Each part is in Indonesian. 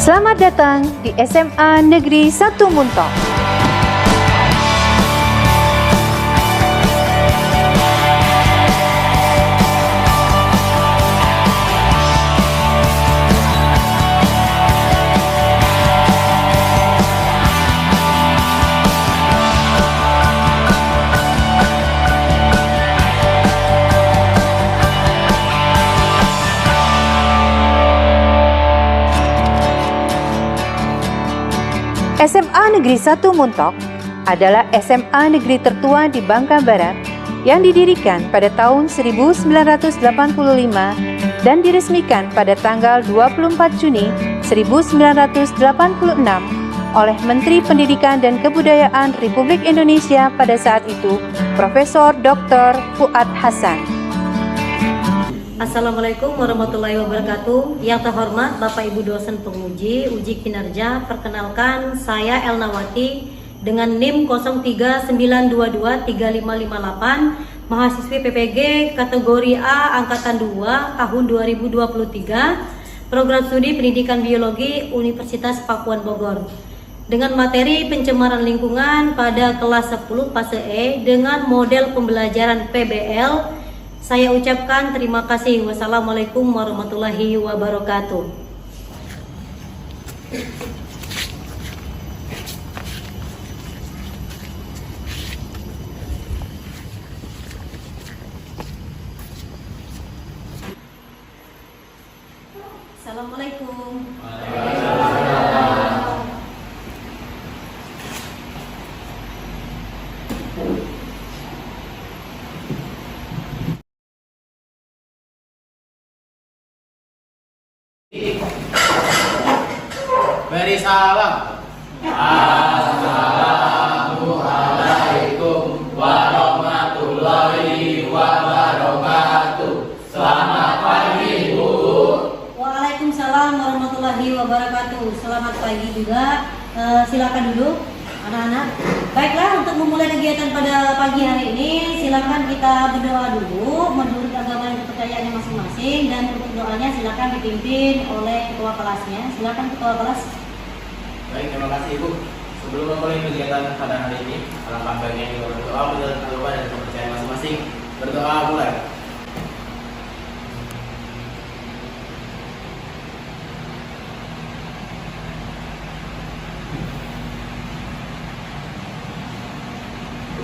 Selamat datang di SMA Negeri 1 Muntok. SMA Negeri 1 Muntok adalah SMA negeri tertua di Bangka Barat yang didirikan pada tahun 1985 dan diresmikan pada tanggal 24 Juni 1986 oleh Menteri Pendidikan dan Kebudayaan Republik Indonesia pada saat itu, Profesor Dr. Fuad Hasan. Assalamualaikum warahmatullahi wabarakatuh. Yang terhormat Bapak Ibu dosen penguji uji kinerja, perkenalkan saya Elnawati dengan NIM 0392235558, mahasiswi PPG kategori A angkatan 2 tahun 2023, program studi pendidikan biologi Universitas Pakuan Bogor. Dengan materi pencemaran lingkungan pada kelas 10 fase E dengan model pembelajaran PBL. Saya ucapkan terima kasih. Wassalamualaikum warahmatullahi wabarakatuh. Assalamualaikum. Beri salam. Assalamualaikum warahmatullahi wabarakatuh. Selamat pagi, Bu. Waalaikumsalam warahmatullahi wabarakatuh. Selamat pagi juga. Silakan duduk, anak-anak. Baiklah, untuk memulai kegiatan pada pagi hari ini, silakan kita berdoa dulu menurut agama dan kepercayaannya masing-masing, dan untuk doanya silakan dipimpin oleh ketua kelasnya. Silakan ketua kelas. Baik, terima kasih, Ibu. Sebelum memulai kegiatan pada hari ini, alangkah baiknya kita berdoa menurut agama dan kepercayaan masing-masing. Berdoa mulai.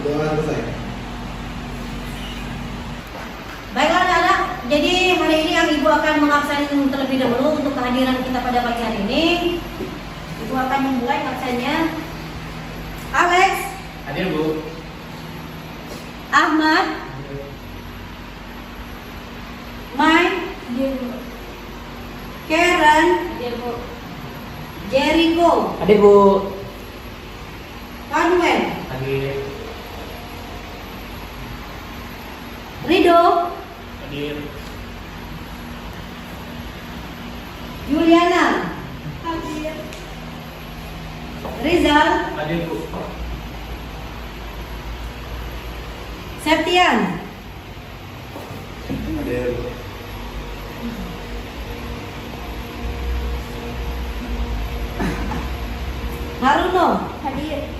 Berdoa selesai. Baiklah anak-anak, jadi hari ini yang Ibu akan mengabsen terlebih dahulu untuk kehadiran kita pada pagi hari ini. Ibu akan memulai absennya. Alex. Hadir, Bu. Ahmad. Mike. Karen. Jericho. Hadir, Bu. Manuel. Hadir. Rido. Hadir. Juliana. Hadir. Rizal. Hadir, Bu. Septian. Hadir. Haruno. Hadir.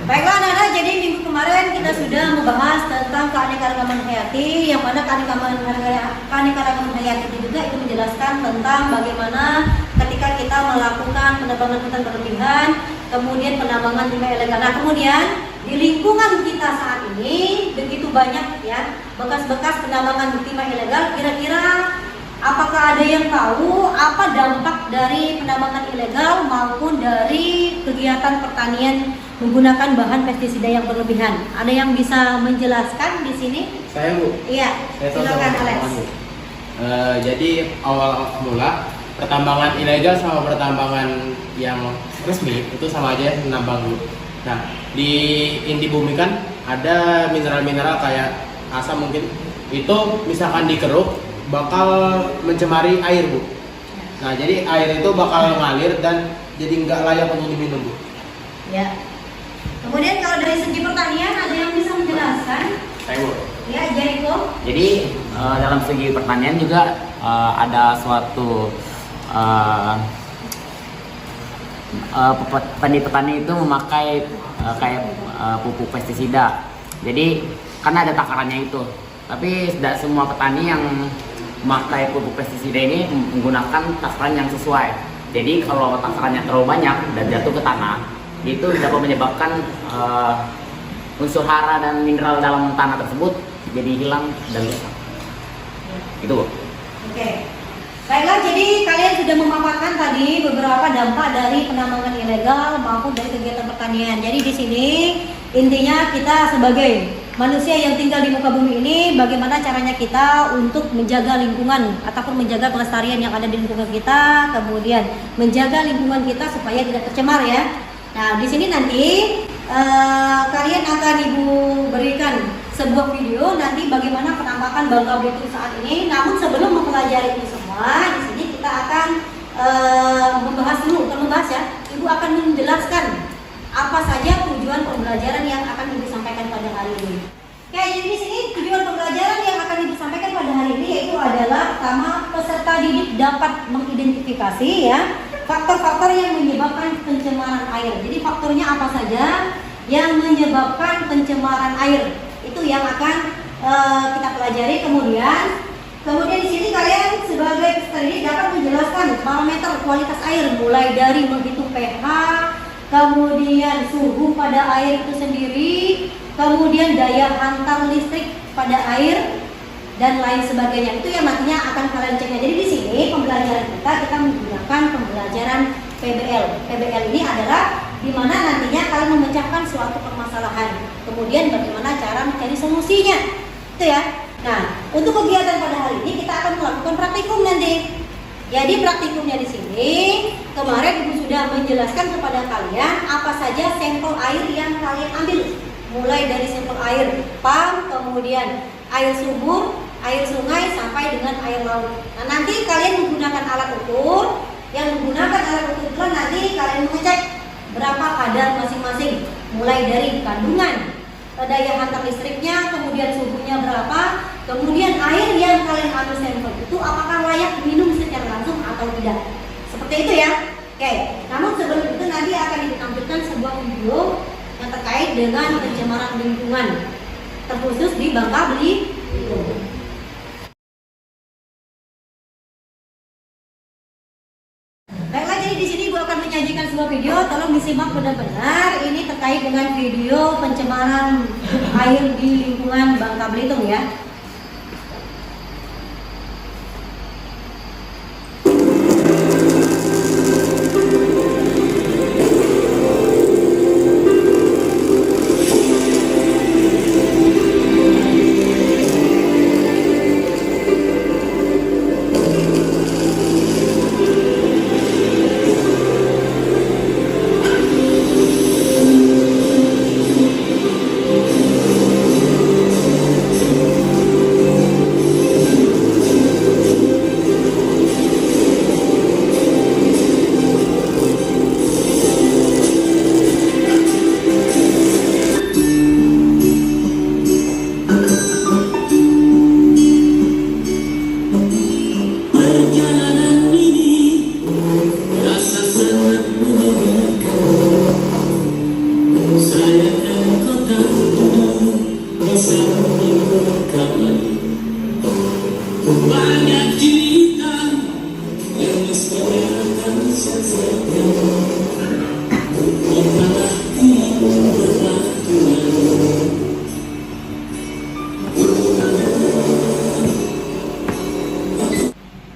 Baiklah anak-anak, jadi minggu kemarin kita sudah membahas tentang keanekaragaman hayati, yang mana keanekaragaman hayati itu juga itu menjelaskan tentang bagaimana ketika kita melakukan penambangan hutan berlebihan, kemudian penambangan timah ilegal. Nah, kemudian di lingkungan kita saat ini begitu banyak ya bekas-bekas penambangan timah ilegal. Kira-kira apakah ada yang tahu apa dampak dari penambangan ilegal maupun dari kegiatan pertanian menggunakan bahan pestisida yang berlebihan? Ada yang bisa menjelaskan di sini? Saya, Bu. Iya, silakan Alex. Jadi awal mula pertambangan ilegal sama pertambangan yang resmi itu sama aja menambang, Bu. Nah, di inti bumi kan ada mineral-mineral kayak asam mungkin. Itu misalkan dikeruk bakal mencemari air, Bu. Nah, jadi air itu bakal ngalir dan jadi nggak layak untuk diminum, Bu. Ya. Kemudian kalau dari segi pertanian ada yang bisa menjelaskan? Saya, Bu. Ya, Jericho. Jadi dalam segi pertanian juga ada suatu petani itu memakai kayak pupuk pestisida. Jadi karena ada takarannya itu. Tapi tidak semua petani yang memakai pupuk pestisida ini menggunakan takaran yang sesuai. Jadi kalau takarannya terlalu banyak dan jatuh ke tanah, itu dapat menyebabkan unsur hara dan mineral dalam tanah tersebut jadi hilang dan rusak. Itu, Bu. Oke. Baiklah, jadi kalian sudah memaparkan tadi beberapa dampak dari penambangan ilegal maupun dari kegiatan pertanian. Jadi di sini intinya kita sebagai manusia yang tinggal di muka bumi ini, bagaimana caranya kita untuk menjaga lingkungan ataupun menjaga pelestarian yang ada di lingkungan kita, kemudian menjaga lingkungan kita supaya tidak tercemar ya. Nah, di sini nanti kalian akan Ibu berikan sebuah video nanti bagaimana penampakan Bangka Belitung saat ini. Namun sebelum mempelajari itu semua, di sini kita akan membahas dulu, bukan membahas ya. Ibu akan menjelaskan apa saja tujuan pembelajaran yang akan Ibu sampaikan pada hari ini. Oke, jadi di sini tujuan pembelajaran yang akan Ibu sampaikan pada hari ini yaitu adalah pertama, peserta didik dapat mengidentifikasi ya faktor-faktor yang menyebabkan pencemaran air. Jadi faktornya apa saja yang menyebabkan pencemaran air? Itu yang akan kita pelajari. Kemudian di sini kalian sebagai peserta didik dapat menjelaskan parameter kualitas air mulai dari menghitung pH, kemudian suhu pada air itu sendiri, kemudian daya hantar listrik pada air dan lain sebagainya. Itu yang nantinya akan kalian cek. Jadi di sini pembelajaran kita menggunakan pembelajaran PBL. PBL ini adalah di mana nantinya kalian memecahkan suatu permasalahan. Kemudian bagaimana cara mencari solusinya. Itu ya. Nah, untuk kegiatan pada hari ini kita akan melakukan praktikum nanti. Jadi praktikumnya di sini kemarin Ibu sudah menjelaskan kepada kalian apa saja sampel air yang kalian ambil. Mulai dari sampel air pam, kemudian air sumur, air sungai sampai dengan air laut. Nah, nanti kalian menggunakan alat ukur. Yang menggunakan alat ukur itu nanti kalian mengecek berapa kadar masing-masing. Mulai dari kandungan, daya hantar listriknya, kemudian suhunya berapa, kemudian air yang kalian ambil sampel itu apakah layak minum secara langsung atau tidak. Seperti itu ya. Oke. Namun sebelum itu nanti akan ditampilkan sebuah video yang terkait dengan pencemaran lingkungan terkhusus di Bangka Belitung. Baiklah, jadi di sini Ibu akan menyajikan sebuah video, tolong disimak benar-benar. Ini terkait dengan video pencemaran air di lingkungan Bangka Belitung ya.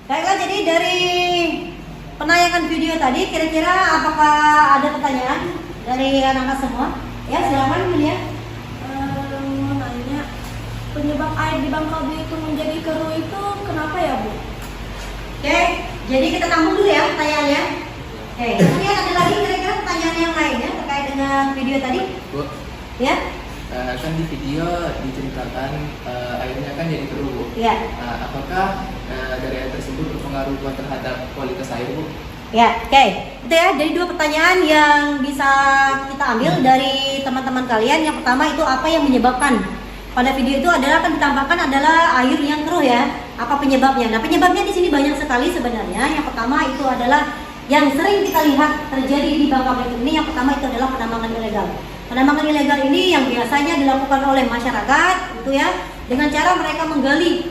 Baiklah, jadi dari penayangan video tadi kira-kira apakah ada pertanyaan dari anak-anak semua? Ya, silakan Yulia. Mau nanya, penyebab air di Bangka Belitung menjadi keruh itu kenapa ya, Bu? Oke, jadi kita tampung dulu ya pertanyaannya. Oke, kemudian ada lagi kira-kira pertanyaan yang lain ya terkait dengan video tadi? Bu, Ya? kan di video diceritakan airnya kan jadi keruh, Bu. Ya. Apakah dari air tersebut berpengaruh terhadap kualitas air, Bu? Ya, oke. Itu ya, jadi dua pertanyaan yang bisa kita ambil dari teman-teman kalian. Yang pertama itu apa yang menyebabkan? Pada video itu adalah akan ditampakkan adalah air yang keruh ya. Apa penyebabnya? Nah, penyebabnya di sini banyak sekali sebenarnya. Yang pertama itu adalah yang sering kita lihat terjadi di Bangka Belitung ini, yang pertama itu adalah penambangan ilegal. Penambangan ilegal ini yang biasanya dilakukan oleh masyarakat, gitu ya, dengan cara mereka menggali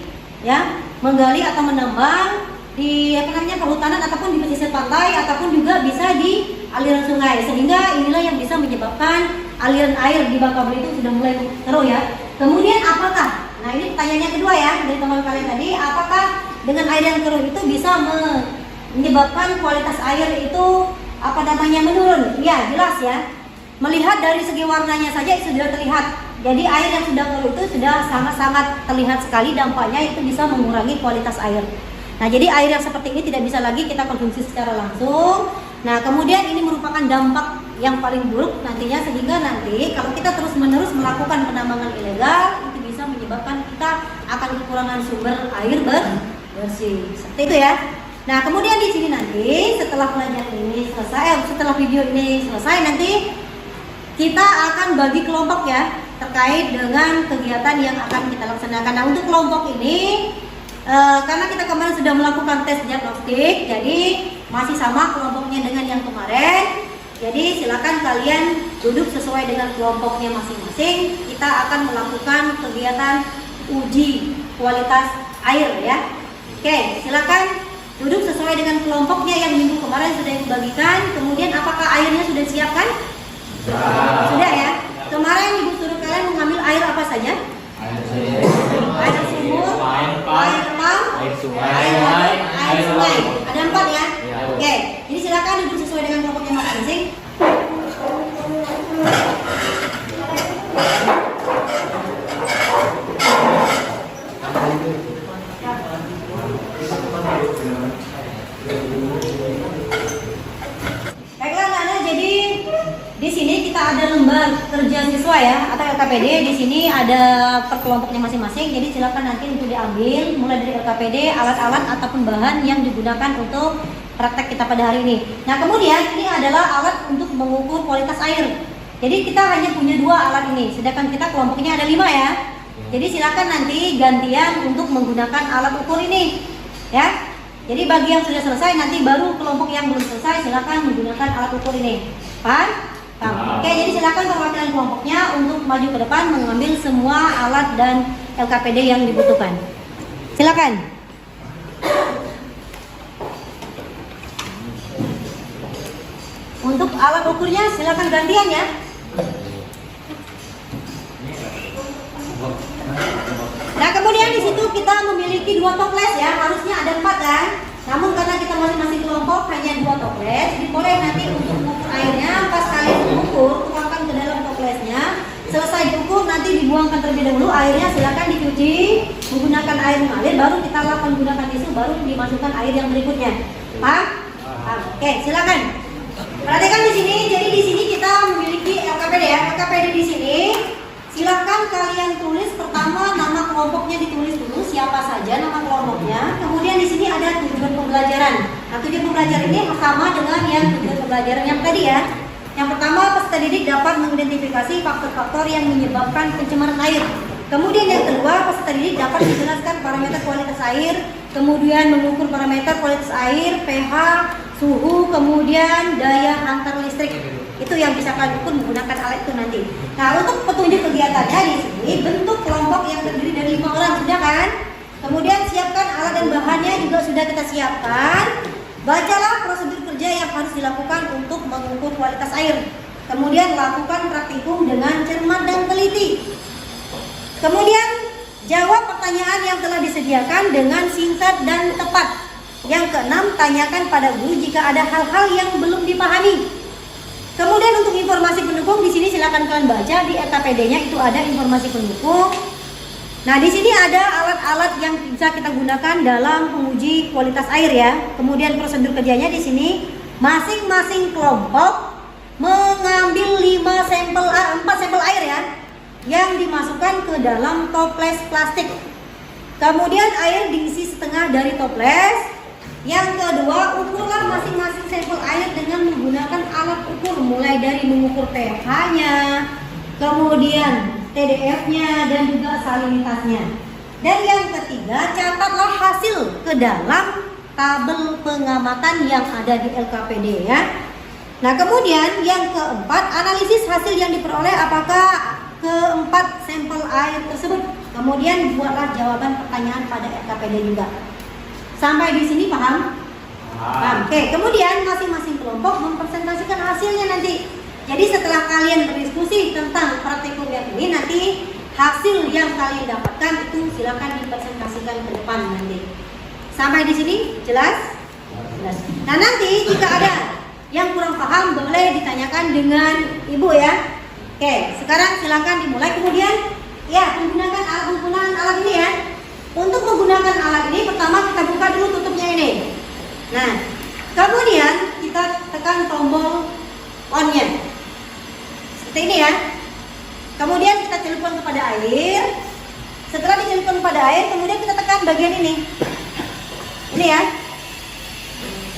atau menambang di perhutanan ataupun di pesisir pantai ataupun juga bisa di aliran sungai, sehingga inilah yang bisa menyebabkan aliran air di Bangka Belitung sudah mulai keruh ya. Kemudian apakah, nah ini pertanyaannya kedua ya dari teman kalian tadi, apakah dengan air yang keruh itu bisa menyebabkan kualitas air itu menurun? Ya jelas ya. Melihat dari segi warnanya saja itu sudah terlihat. Jadi air yang sudah keruh itu sudah sangat-sangat terlihat sekali dampaknya, itu bisa mengurangi kualitas air. Nah, jadi air yang seperti ini tidak bisa lagi kita konsumsi secara langsung. Nah, kemudian ini merupakan dampak yang paling buruk nantinya, sehingga nanti kalau kita terus-menerus melakukan penambangan ilegal, itu bisa menyebabkan kita akan kekurangan sumber air bersih. Seperti itu ya. Nah, kemudian di sini nanti setelah pelajaran ini selesai, setelah video ini selesai, nanti kita akan bagi kelompok ya terkait dengan kegiatan yang akan kita laksanakan. Nah, untuk kelompok ini karena kita kemarin sudah melakukan tes diagnostik, jadi masih sama kelompoknya dengan yang kemarin. Jadi silakan kalian duduk sesuai dengan kelompoknya masing-masing. Kita akan melakukan kegiatan uji kualitas air ya. Oke, silakan duduk sesuai dengan kelompoknya yang minggu kemarin sudah dibagikan. Kemudian apakah airnya sudah siap kan? Sudah ya. Kemarin ibu suruh kalian mengambil air apa saja? Air sumur, air pam, air sungai. Ada 4 ya? Oke, jadi silakan duduk sesuai dengan kelompoknya masing-masing. Baiklah anak-anak, jadi di sini kita ada lembar kerja siswa ya atau LKPD. Di sini ada per kelompoknya masing-masing. Jadi silakan nanti untuk diambil mulai dari LKPD, alat-alat ataupun bahan yang digunakan untuk praktek kita pada hari ini. Nah, kemudian ini adalah alat untuk mengukur kualitas air. Jadi kita hanya punya 2 alat ini, sedangkan kita kelompoknya ada 5 ya. Jadi silakan nanti gantian untuk menggunakan alat ukur ini ya. Jadi bagi yang sudah selesai, nanti baru kelompok yang belum selesai silakan menggunakan alat ukur ini. Paham? Oke, jadi silakan perwakilan kelompoknya untuk maju ke depan mengambil semua alat dan LKPD yang dibutuhkan. Silakan. Untuk alat ukurnya silakan gantian ya. Nah, kemudian di situ kita memiliki 2 toples ya, harusnya ada 4 kan. Namun karena kita masing-masing kelompok hanya 2 toples, jadi boleh nanti untuk mengukur airnya pas kalian mengukur, tuangkan ke dalam toplesnya. Selesai diukur nanti dibuangkan terlebih dahulu airnya, silakan dicuci menggunakan air mengalir, baru kita lakukan menggunakan tisu, baru dimasukkan air yang berikutnya. Paham? Oke, silakan. Perhatikan di sini, jadi di sini kita memiliki LKPD ya. LKPD di sini silakan kalian tulis pertama nama kelompoknya, ditulis dulu siapa saja nama kelompoknya. Kemudian di sini ada tujuan pembelajaran. Nah, tujuan pembelajaran ini sama dengan yang tujuan pembelajaran yang tadi ya. Yang pertama, peserta didik dapat mengidentifikasi faktor-faktor yang menyebabkan pencemaran air. Kemudian yang kedua, peserta didik dapat menjelaskan parameter kualitas air, kemudian mengukur parameter kualitas air, pH, suhu, kemudian daya antar listrik. Itu yang bisa kalian ukur menggunakan alat itu nanti. Nah, untuk petunjuk kegiatannya di sini bentuk kelompok yang terdiri dari 5 orang sudah kan? Kemudian siapkan alat dan bahannya juga sudah kita siapkan. Bacalah prosedur kerja yang harus dilakukan untuk mengukur kualitas air. Kemudian lakukan praktikum dengan cermat dan teliti. Kemudian jawab pertanyaan yang telah disediakan dengan singkat dan tepat. Yang keenam, tanyakan pada guru jika ada hal-hal yang belum dipahami. Kemudian untuk informasi pendukung di sini silakan kalian baca di LKPD-nya, itu ada informasi pendukung. Nah, di sini ada alat-alat yang bisa kita gunakan dalam menguji kualitas air ya. Kemudian prosedur kerjanya di sini masing-masing kelompok mengambil 4 sampel air ya yang dimasukkan ke dalam toples plastik. Kemudian air diisi setengah dari toples. Yang kedua, ukurlah masing-masing sampel air dengan menggunakan alat ukur, mulai dari mengukur pH-nya, kemudian TDF-nya dan juga salinitasnya. Dan yang ketiga, catatlah hasil ke dalam tabel pengamatan yang ada di LKPD ya. Nah, kemudian yang keempat, analisis hasil yang diperoleh apakah keempat sampel air tersebut. Kemudian buatlah jawaban pertanyaan pada LKPD juga. Sampai di sini paham? Paham. Oke, kemudian masing-masing kelompok mempresentasikan hasilnya nanti. Jadi setelah kalian berdiskusi tentang praktikum yang ini, nanti hasil yang kalian dapatkan itu silakan dipresentasikan ke depan nanti. Sampai di sini jelas? Jelas. Nah, nanti jika ada yang kurang paham boleh ditanyakan dengan ibu ya. Oke, sekarang silakan dimulai. Kemudian ya, menggunakan alat ini ya. Untuk menggunakan alat ini pertama kita buka dulu tutupnya ini. Nah, kemudian kita tekan tombol on-nya. Seperti ini ya. Kemudian kita celupkan kepada air. Setelah dicelupkan kepada air, kemudian kita tekan bagian ini. Ini ya.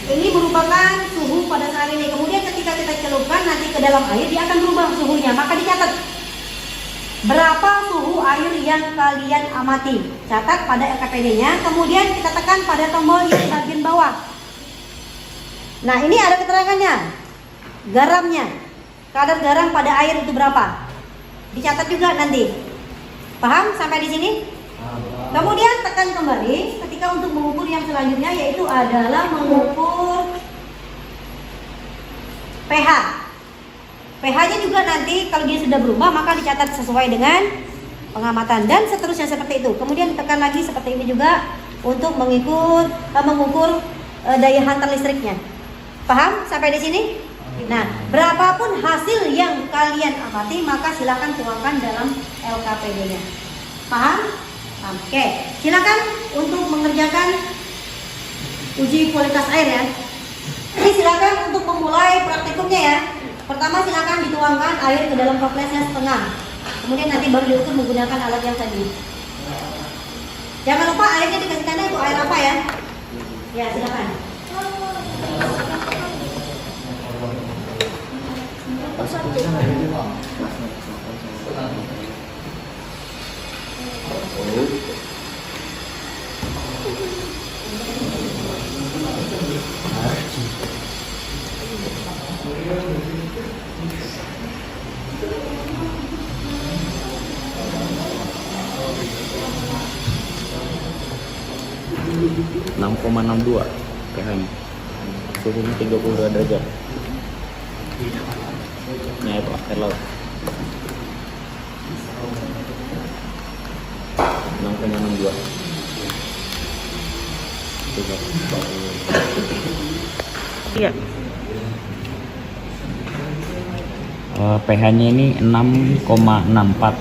Ini merupakan suhu pada saat ini. Kemudian ketika kita celupkan nanti ke dalam air, dia akan berubah suhunya. Maka dicatat berapa suhu air yang kalian amati. Catat pada LKPD-nya. Kemudian kita tekan pada tombol yang bagian bawah. Nah, ini ada keterangannya. Garamnya. Kadar garam pada air itu berapa? Dicatat juga nanti. Paham sampai di sini? Kemudian tekan kembali ketika untuk mengukur yang selanjutnya, yaitu adalah mengukur pH. pH-nya juga nanti kalau dia sudah berubah maka dicatat sesuai dengan pengamatan dan seterusnya seperti itu. Kemudian tekan lagi seperti ini juga untuk mengukur daya hantar listriknya. Paham sampai di sini? Nah, berapapun hasil yang kalian amati maka silakan tuangkan dalam LKPD-nya. Paham? Oke, silakan untuk mengerjakan uji kualitas air ya. Jadi silakan untuk memulai praktikumnya ya. Pertama silakan dituangkan air ke dalam toplesnya setengah. Kemudian nanti baru diukur menggunakan alat yang tadi. Jangan lupa airnya dikasih tanda itu air apa ya? Ya silakan. .62 pH, suhunya 32 derajat. Nah itu air laut 6,62. Iya. pH-nya ini 6,64.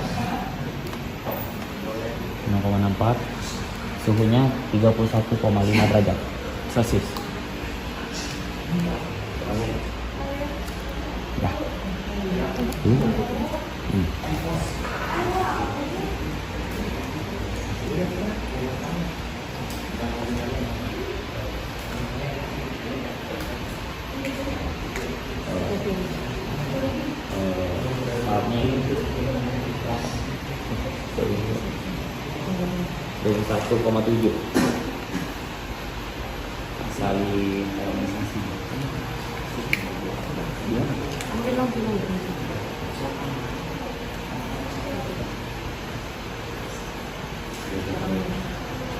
Suhunya 31,5 derajat Celcius. Ya. Dari 1,7 saling harmonisasi.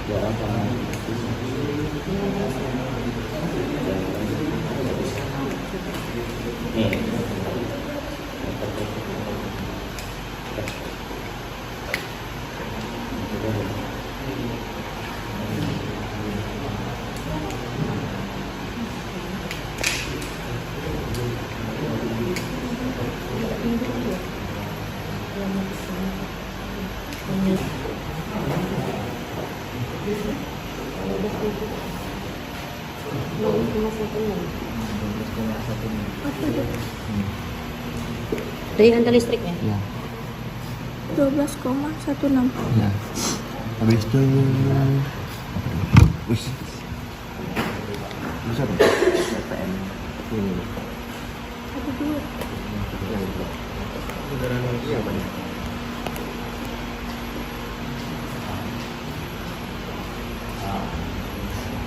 Garam sama nih. Daya hantar listriknya? Ya. 12,16. Ya. Habis itu wis. Bisa dong. PPM. Ini. Iya banyak.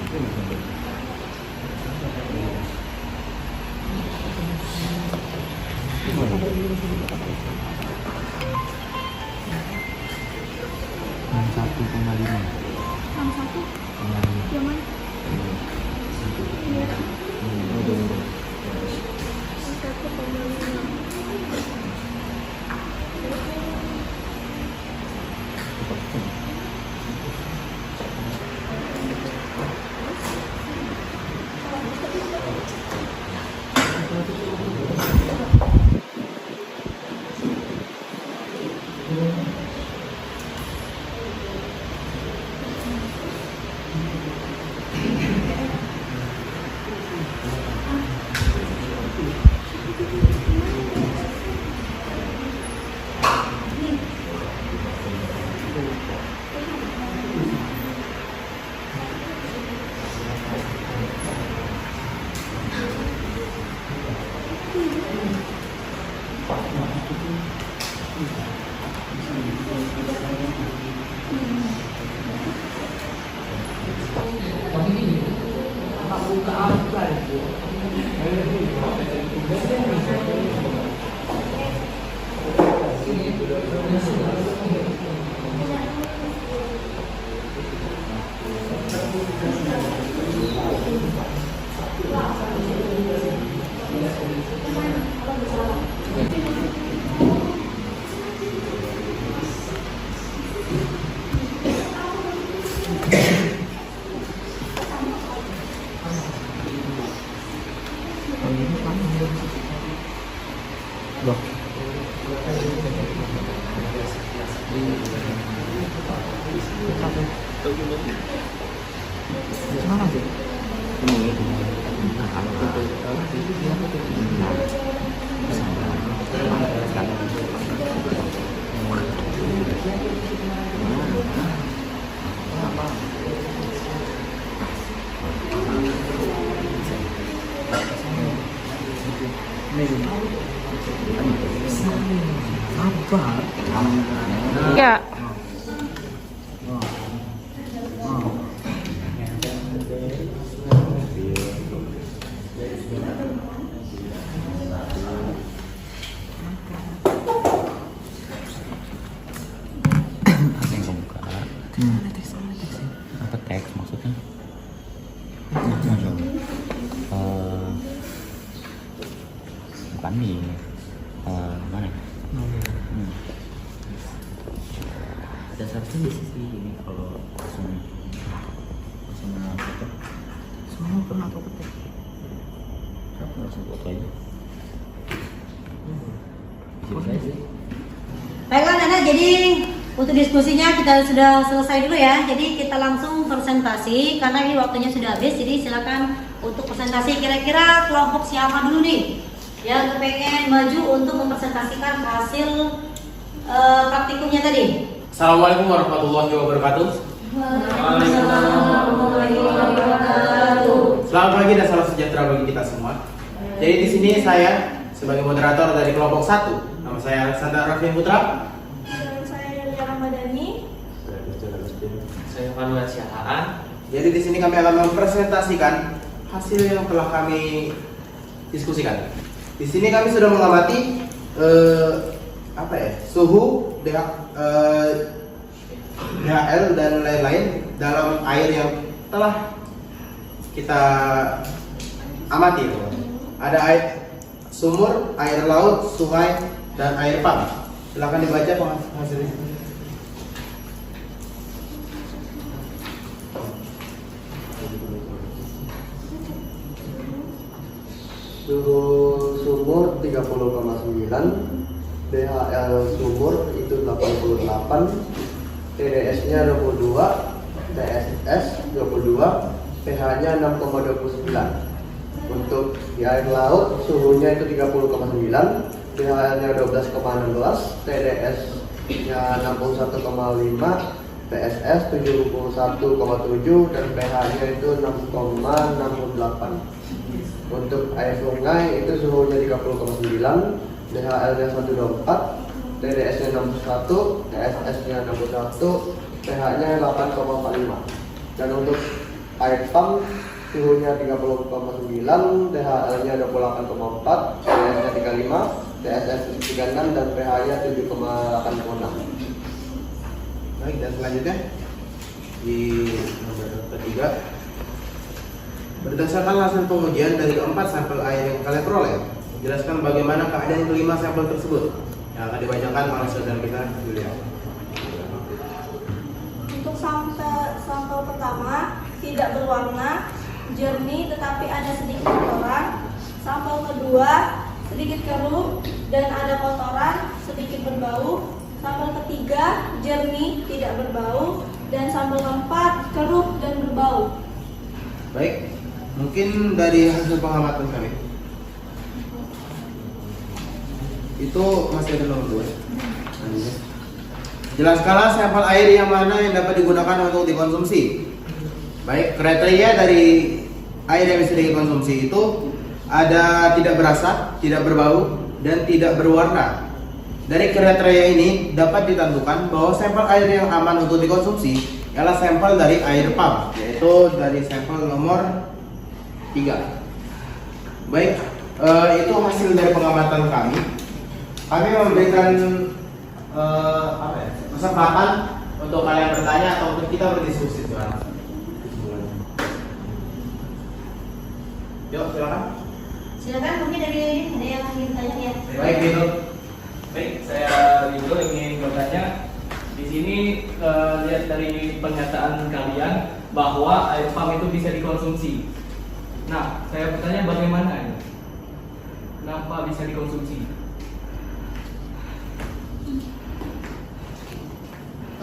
Ini Ya. Apa yang kamu buka? Apa teks maksudnya? Bukan nih. Mana? Ada satu di sisi ini kalau langsung foto. Semua pernah foto. Siapa langsung foto aja? Bisa sih. Baiklah Nana, jadi untuk diskusinya kita sudah selesai dulu ya. Jadi kita langsung presentasi karena ini waktunya sudah habis. Jadi silakan untuk presentasi. Kira-kira kelompok siapa dulu nih yang pengen maju untuk mempresentasikan hasil praktikumnya tadi? Assalamualaikum warahmatullahi wabarakatuh. Selamat pagi dan salam sejahtera bagi kita semua. Jadi di sini saya sebagai moderator dari kelompok 1. Nama saya Alexander Raffi Putra. Dan saya Yulia Ramadhani. Saya Manuel Syahaan. Jadi di sini kami akan mempresentasikan hasil yang telah kami diskusikan. Di sini kami sudah mengamati suhu, DHL dan lain-lain dalam air yang telah kita amati. Ada air sumur, air laut, sungai, dan air pump. Silahkan dibaca hasilnya. Suhu sumur 30,9, DHL sumur itu 88, TDS-nya 22, TSS 22, pH-nya 6,29. Untuk di air laut suhunya itu 30,9, pH-nya 12,16, TDS-nya 61,5, TSS 71,7 dan pH-nya itu 6,68. Untuk air sungai itu suhunya 30,9, DHL-nya 124, TDS-nya 61, TSS-nya 61, pH-nya 8,45. Dan untuk air pump suhunya 30,9, DHL-nya 28,4, TDS-nya 35, TSS 36 dan pH-nya 7,86. Baik, dan selanjutnya di nomor ketiga, berdasarkan hasil pengujian dari keempat sampel air yang kalian peroleh, jelaskan bagaimana keadaan kelima sampel tersebut yang akan dibacakan oleh saudara kita Julia. Untuk sampel pertama tidak berwarna, jernih tetapi ada sedikit kotoran. Sampel kedua sedikit keruh dan ada kotoran, sedikit berbau. Sampel ketiga jernih, tidak berbau, dan sampel keempat keruh dan berbau. Baik, mungkin dari hasil pengamatan kami itu masih ada nomor 2. Jelaskanlah sampel air yang mana yang dapat digunakan untuk dikonsumsi. Baik, kriteria dari air yang bisa dikonsumsi itu ada tidak berasa, tidak berbau, dan tidak berwarna. Dari kriteria ini dapat ditentukan bahwa sampel air yang aman untuk dikonsumsi adalah sampel dari air pump, yaitu dari sampel nomor 3. Baik, itu hasil dari pengamatan kami. Kami memberikan kesempatan untuk kalian bertanya ataupun kita berdiskusi sekarang. Yuk, silakan. Silakan, mungkin dari ini ada yang ingin tanya ya. Baik, Dino. Baik, saya Rido ingin bertanya. Di sini lihat dari pernyataan kalian bahwa air pump itu bisa dikonsumsi. Nah, saya bertanya bagaimana ini? Kenapa bisa dikonsumsi?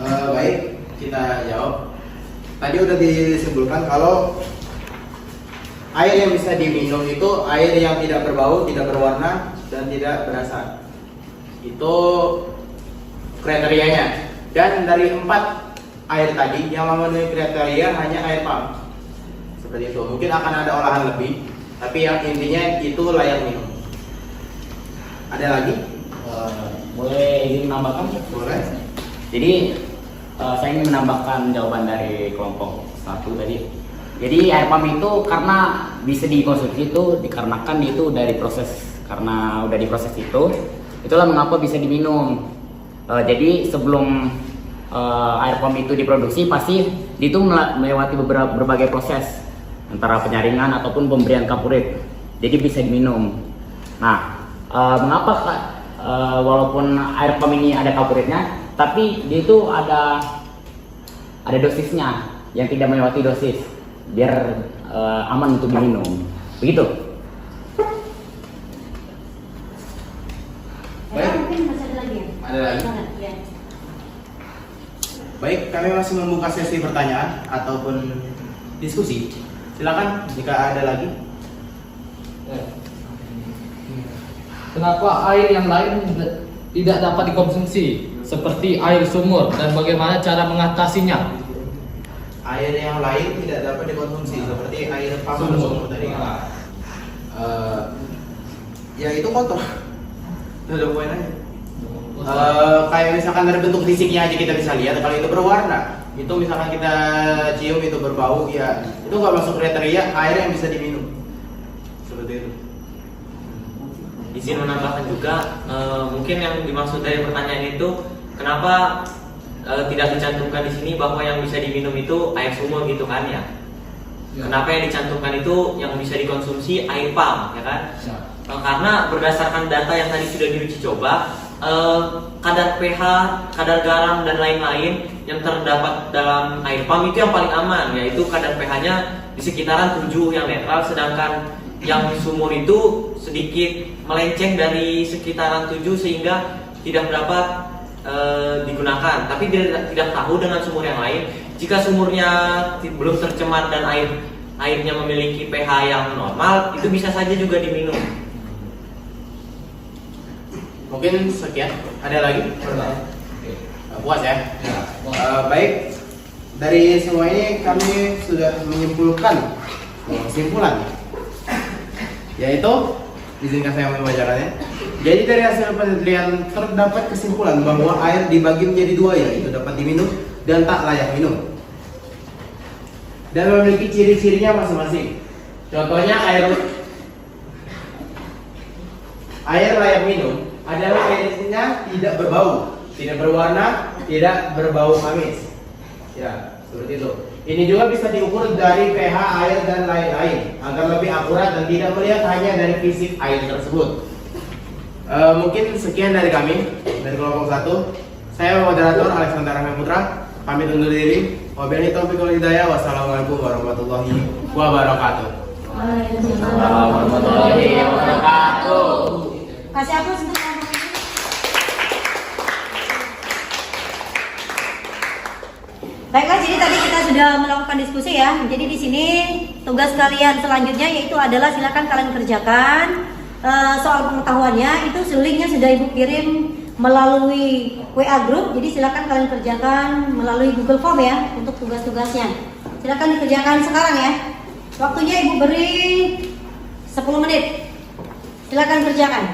Baik, kita jawab. Tadi udah disimpulkan kalau air yang bisa diminum itu air yang tidak berbau, tidak berwarna, dan tidak berasa. Itu kriterianya. Dan dari 4 air tadi yang memenuhi kriteria hanya air pump. Seperti itu. Mungkin akan ada olahan lebih, tapi yang intinya itu layak minum. Ada lagi? Boleh izin menambahkan? Boleh. Jadi saya ingin menambahkan jawaban dari kelompok 1 tadi. Jadi air pump itu karena bisa dikonsumsi itu dikarenakan itu dari proses, karena udah diproses itulah mengapa bisa diminum. Jadi sebelum air pump itu diproduksi pasti itu melewati berbagai proses antara penyaringan ataupun pemberian kapurit. Jadi bisa diminum. Nah, mengapa walaupun air pump ini ada kapuritnya, tapi dia itu ada dosisnya yang tidak melewati dosis biar aman untuk diminum. Begitu. Baik. Mungkin masih ada lagi ya? Ada lagi? Ya. Baik, kami masih membuka sesi pertanyaan ataupun diskusi. Silakan jika ada lagi. Kenapa air yang lain tidak dapat dikonsumsi seperti air sumur dan bagaimana cara mengatasinya? Air yang lain tidak dapat dikonsumsi seperti air pump sumur tadi. Ya itu kotor. Ada poin aja. Kayak misalkan dari bentuk fisiknya aja kita bisa lihat kalau itu berwarna. Itu misalkan kita cium itu berbau, ya itu nggak masuk kriteria air yang bisa diminum. Seperti itu. Izin menambahkan juga, mungkin yang dimaksud dari pertanyaan itu kenapa tidak dicantumkan di sini bahwa yang bisa diminum itu air sumur gitu kan ya? Kenapa yang dicantumkan itu yang bisa dikonsumsi air pump ya kan? Karena berdasarkan data yang tadi sudah diuji coba, kadar pH, kadar garam dan lain-lain yang terdapat dalam air pump itu yang paling aman, yaitu kadar pH-nya di sekitaran 7 yang netral, sedangkan yang di sumur itu sedikit melenceng dari sekitaran 7 sehingga tidak dapat digunakan. Tapi tidak tahu dengan sumur yang lain, jika sumurnya belum tercemar dan airnya memiliki pH yang normal, itu bisa saja juga diminum. Mungkin sekian. Ada lagi? Puas ya? Baik. Dari semua ini kami sudah menyimpulkan kesimpulan, yaitu izinkan saya membacakannya. Jadi dari hasil penelitian terdapat kesimpulan bahwa air dibagi menjadi 2, yaitu dapat diminum dan tak layak minum, dan memiliki ciri-cirinya masing-masing. Contohnya air layak minum adalah airnya tidak berbau, tidak berwarna, tidak berbau amis. Ya, seperti itu. Ini juga bisa diukur dari pH air dan lain-lain agar lebih akurat dan tidak melihat hanya dari fisik air tersebut. Mungkin sekian dari kami dari kelompok 1. Saya moderator Alexander Rahmi Putra. Pamit undur diri. Wabillahi taufiq wal hidayah. Wassalamualaikum warahmatullahi wabarakatuh. Waalaikumsalam warahmatullahi wabarakatuh. Kasih aplaus untuk kelompok ini. Baiklah, jadi tadi kita sudah melakukan diskusi ya. Jadi di sini tugas kalian selanjutnya yaitu adalah silakan kalian kerjakan soal pengetahuannya. Itu linknya sudah ibu kirim melalui WA group. Jadi silakan kalian kerjakan melalui Google Form ya untuk tugas-tugasnya. Silakan dikerjakan sekarang ya. Waktunya ibu beri 10 menit. Silakan kerjakan.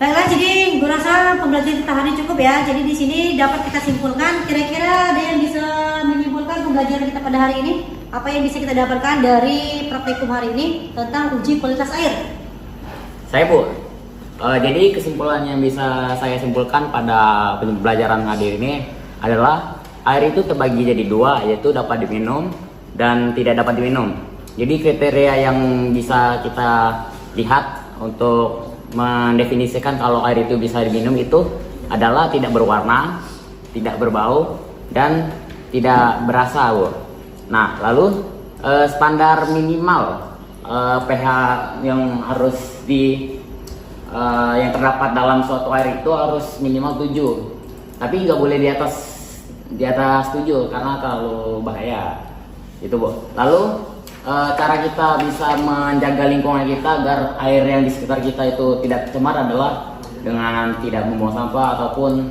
Baiklah, jadi gue rasa pembelajaran kita hari ini cukup ya. Jadi di sini dapat kita simpulkan, kira-kira ada yang bisa menyimpulkan pembelajaran kita pada hari ini? Apa yang bisa kita dapatkan dari praktikum hari ini tentang uji kualitas air? Saya Bu, jadi kesimpulan yang bisa saya simpulkan pada pembelajaran hadir ini adalah air itu terbagi jadi dua, yaitu dapat diminum dan tidak dapat diminum. Jadi kriteria yang bisa kita lihat untuk mendefinisikan kalau air itu bisa diminum itu adalah tidak berwarna, tidak berbau, dan tidak berasa, Bu. Nah, lalu standar minimal pH yang harus yang terdapat dalam suatu air itu harus minimal 7. Tapi nggak boleh di atas 7 karena terlalu bahaya. Itu, Bu. Lalu cara kita bisa menjaga lingkungan kita agar air yang di sekitar kita itu tidak tercemar adalah dengan tidak membuang sampah ataupun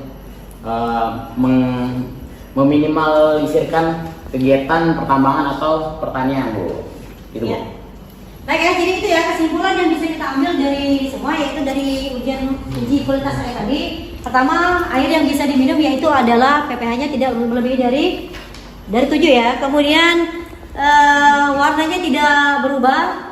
meminimalisirkan kegiatan pertambangan atau pertanian, Bu. Itu, Bu. Ya. Baik ya, jadi itu ya kesimpulan yang bisa kita ambil dari semua, yaitu dari uji kualitas air tadi. Pertama, air yang bisa diminum yaitu adalah pPH-nya tidak melebihi dari 7 ya. Kemudian warnanya tidak berubah,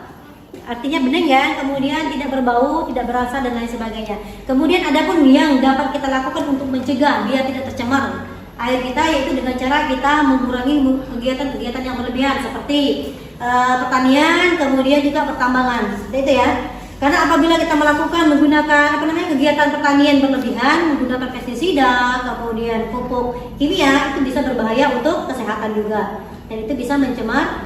artinya bening ya. Kemudian tidak berbau, tidak berasa dan lain sebagainya. Kemudian adapun yang dapat kita lakukan untuk mencegah biar tidak tercemar air kita, yaitu dengan cara kita mengurangi kegiatan-kegiatan yang berlebihan seperti pertanian, kemudian juga pertambangan, seperti itu ya. Karena apabila kita menggunakan kegiatan pertanian berlebihan, menggunakan pestisida, kemudian pupuk kimia, itu bisa berbahaya untuk kesehatan juga, dan itu bisa mencemar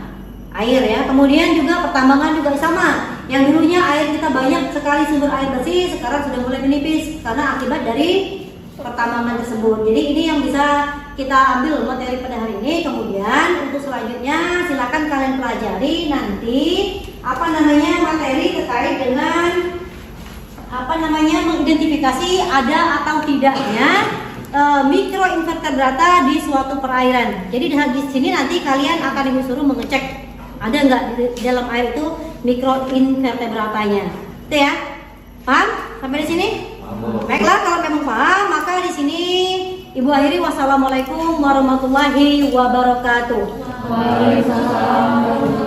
air ya. Kemudian juga pertambangan juga sama. Yang dulunya air kita banyak sekali sumber air bersih, sekarang sudah mulai menipis karena akibat dari pertambangan tersebut. Jadi ini yang bisa kita ambil materi pada hari ini. Kemudian untuk selanjutnya silakan kalian pelajari nanti materi terkait dengan mengidentifikasi ada atau tidaknya mikroinvertebrata di suatu perairan. Jadi di sini nanti kalian akan disuruh mengecek ada nggak di dalam air itu mikroinvertebratanya. Itu ya, paham sampai di sini? Baiklah, kalau memang paham maka di sini Ibu akhiri. Wassalamualaikum warahmatullahi wabarakatuh. Waalaikumsalam.